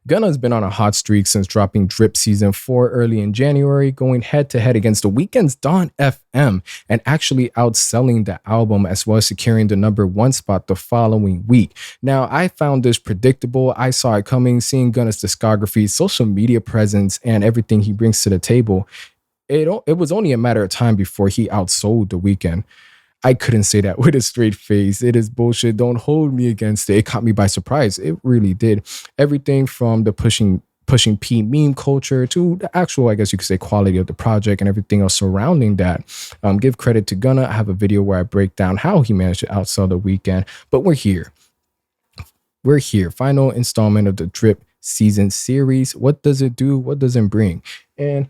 Gunna's been on a hot streak since dropping Drip Season 4 early in January, going head to head against The Weeknd's Dawn FM and actually outselling the album as well as securing the #1 spot the following week. Now, I found this predictable. I saw it coming, seeing Gunna's discography, social media presence, and everything he brings to the table. It was only a matter of time before he outsold The Weeknd. I couldn't say that with a straight face. It is bullshit. Don't hold me against it. It caught me by surprise. It really did. Everything from the pushing P meme culture to the actual, I guess you could say, quality of the project and everything else surrounding that. Give credit to Gunna. I have a video where I break down how he managed to outsell The Weeknd. But we're here. We're here. Final installment of the Drip season series. What does it do? What does it bring? And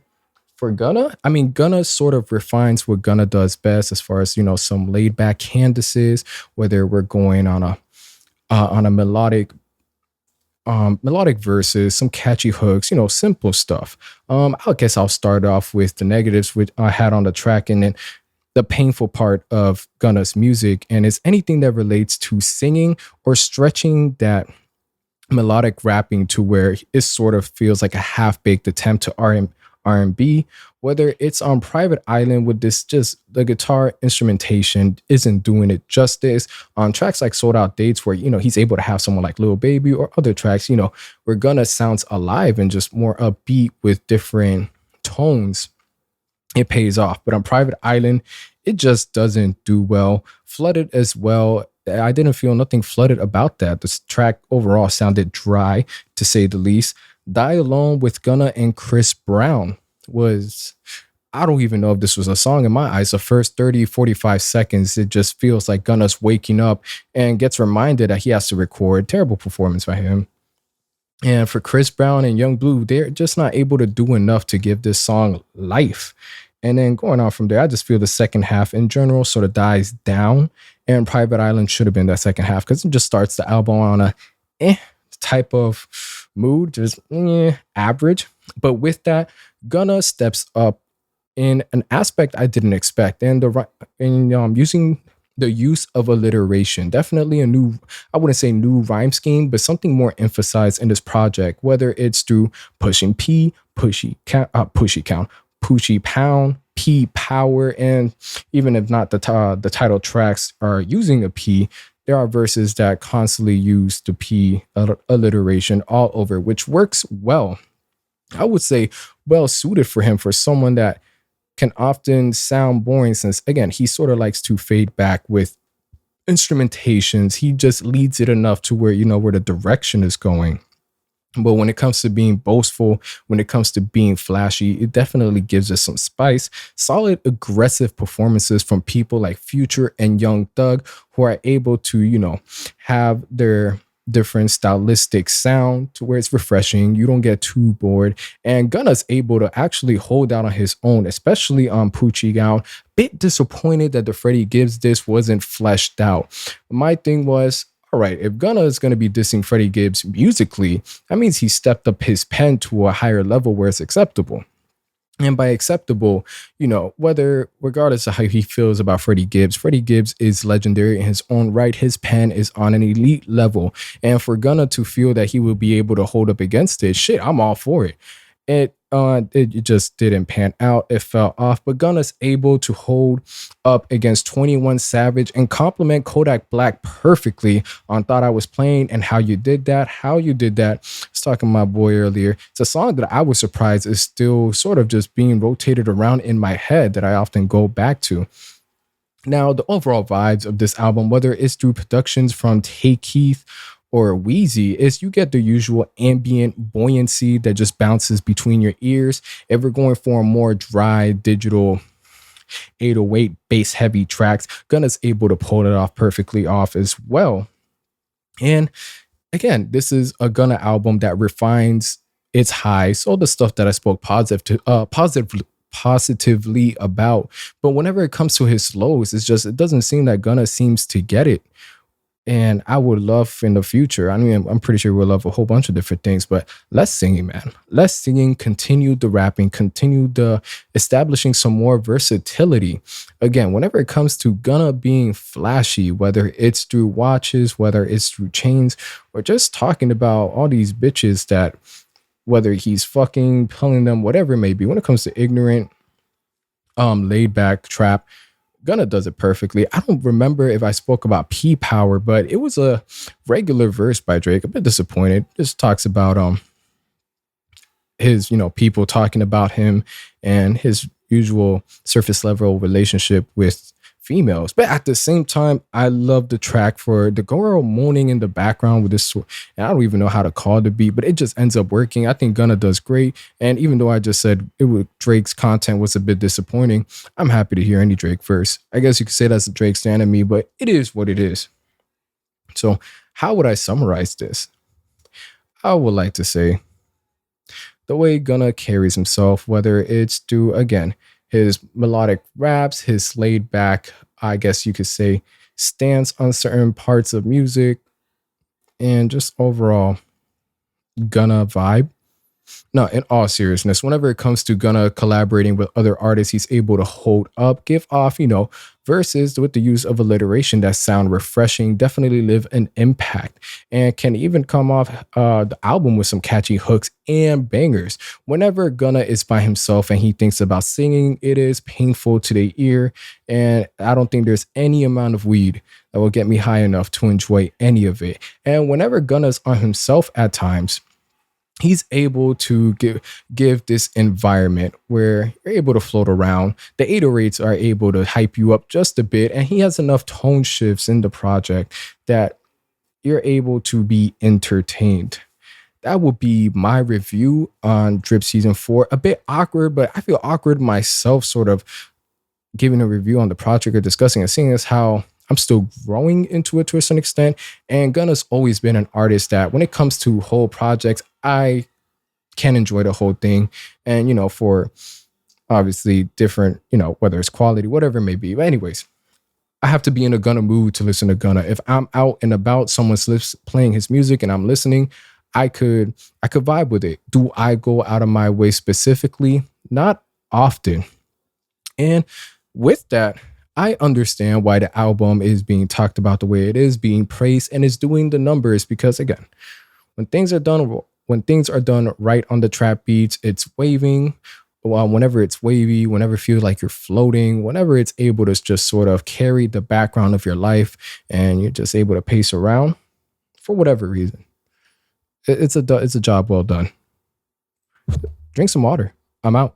for Gunna, I mean, Gunna sort of refines what Gunna does best as far as, some laid back canvases, whether we're going on a melodic verses, some catchy hooks, simple stuff. I guess I'll start off with the negatives which I had on the track, and then the painful part of Gunna's music, and it's anything that relates to singing or stretching that melodic rapping to where it sort of feels like a half-baked attempt to R&B, whether it's on Private Island with this, just the guitar instrumentation isn't doing it justice. On tracks like Sold Out Dates, where he's able to have someone like Lil Baby, or other tracks where Gunna sounds alive and just more upbeat with different tones, it pays off. But on Private Island, it just doesn't do well. Flooded as well, I didn't feel nothing flooded about that. This track overall sounded dry, to say the least. Die Alone with Gunna and Chris Brown was, I don't even know if this was a song in my eyes. The first 30-45 seconds, it just feels like Gunna's waking up and gets reminded that he has to record. Terrible performance by him. And for Chris Brown and Young Blue, they're just not able to do enough to give this song life. And then going on from there, I just feel the second half in general sort of dies down. And Private Island should have been that second half, because it just starts the album on a type of mood, just average. But with that, Gunna steps up in an aspect I didn't expect, and using the use of alliteration, definitely a new, I wouldn't say new rhyme scheme, but something more emphasized in this project, whether it's through pushing P, pushy count, pushy pound, P power, and even if not the title tracks are using a P, there are verses that constantly use the P alliteration all over, which works well. I would say well suited for him, for someone that can often sound boring, since, again, he sort of likes to fade back with instrumentations. He just leads it enough to where where the direction is going. But when it comes to being boastful, when it comes to being flashy, it definitely gives us some spice. Solid, aggressive performances from people like Future and Young Thug, who are able to, have their different stylistic sound to where it's refreshing. You don't get too bored. And Gunna's able to actually hold out on his own, especially on Poochie Gown. Bit disappointed that the Freddie Gibbs disc wasn't fleshed out. My thing was, all right, if Gunna is going to be dissing Freddie Gibbs musically, that means he stepped up his pen to a higher level where it's acceptable. And by acceptable, regardless of how he feels about Freddie Gibbs is legendary in his own right. His pen is on an elite level. And for Gunna to feel that he will be able to hold up against it, shit, I'm all for it. It just didn't pan out. It fell off. But Gunna's able to hold up against 21 Savage and compliment Kodak Black perfectly on Thought I Was Playing and How You Did That. I was talking to my boy earlier. It's a song that I was surprised is still sort of just being rotated around in my head, that I often go back to. Now, the overall vibes of this album, whether it's through productions from Tay Keith or Wheezy, is you get the usual ambient buoyancy that just bounces between your ears. If we're going for a more dry digital 808 bass heavy tracks, Gunna's able to pull it off perfectly off as well. And again, this is a Gunna album that refines its highs, all the stuff that I spoke positively about. But whenever it comes to his lows, it doesn't seem that Gunna seems to get it. And I would love in the future, I mean, I'm pretty sure we'll love a whole bunch of different things, but less singing, man. Less singing, continue the rapping, continue the establishing some more versatility. Again, whenever it comes to Gunna being flashy, whether it's through watches, whether it's through chains, or just talking about all these bitches that, whether he's fucking pulling them, whatever it may be, when it comes to ignorant, laid back trap, Gunna does it perfectly. I don't remember if I spoke about P Power, but it was a regular verse by Drake. A bit disappointed. Just talks about his, people talking about him and his usual surface level relationship with females. But at the same time, I love the track for the girl moaning in the background with this. And I don't even know how to call the beat, but it just ends up working. I think Gunna does great. And even though I just said Drake's content was a bit disappointing, I'm happy to hear any Drake verse. I guess you could say that's a Drake stan in me, but it is what it is. So how would I summarize this? I would like to say the way Gunna carries himself, whether it's through, again, his melodic raps, his laid back, I guess you could say, stance on certain parts of music, and just overall Gunna vibe. No, in all seriousness, whenever it comes to Gunna collaborating with other artists, he's able to hold up, give off, verses with the use of alliteration that sound refreshing, definitely leave an impact, and can even come off the album with some catchy hooks and bangers. Whenever Gunna is by himself and he thinks about singing, it is painful to the ear, and I don't think there's any amount of weed that will get me high enough to enjoy any of it. And whenever Gunna's on himself at times, he's able to give this environment where you're able to float around. The 808s are able to hype you up just a bit, and he has enough tone shifts in the project that you're able to be entertained. That would be my review on Drip Season 4. A bit awkward, but I feel awkward myself sort of giving a review on the project or discussing it, seeing as how I'm still growing into it to a certain extent. And Gunna's always been an artist that when it comes to whole projects, I can enjoy the whole thing. And, for obviously different, whether it's quality, whatever it may be. But anyways, I have to be in a Gunna mood to listen to Gunna. If I'm out and about, someone's playing his music and I'm listening, I could vibe with it. Do I go out of my way specifically? Not often. And with that, I understand why the album is being talked about the way it is, being praised, and is doing the numbers. Because again, when things are done right on the trap beats, it's waving. Whenever it's wavy, whenever it feels like you're floating, whenever it's able to just sort of carry the background of your life, and you're just able to pace around for whatever reason, it's a job well done. Drink some water. I'm out.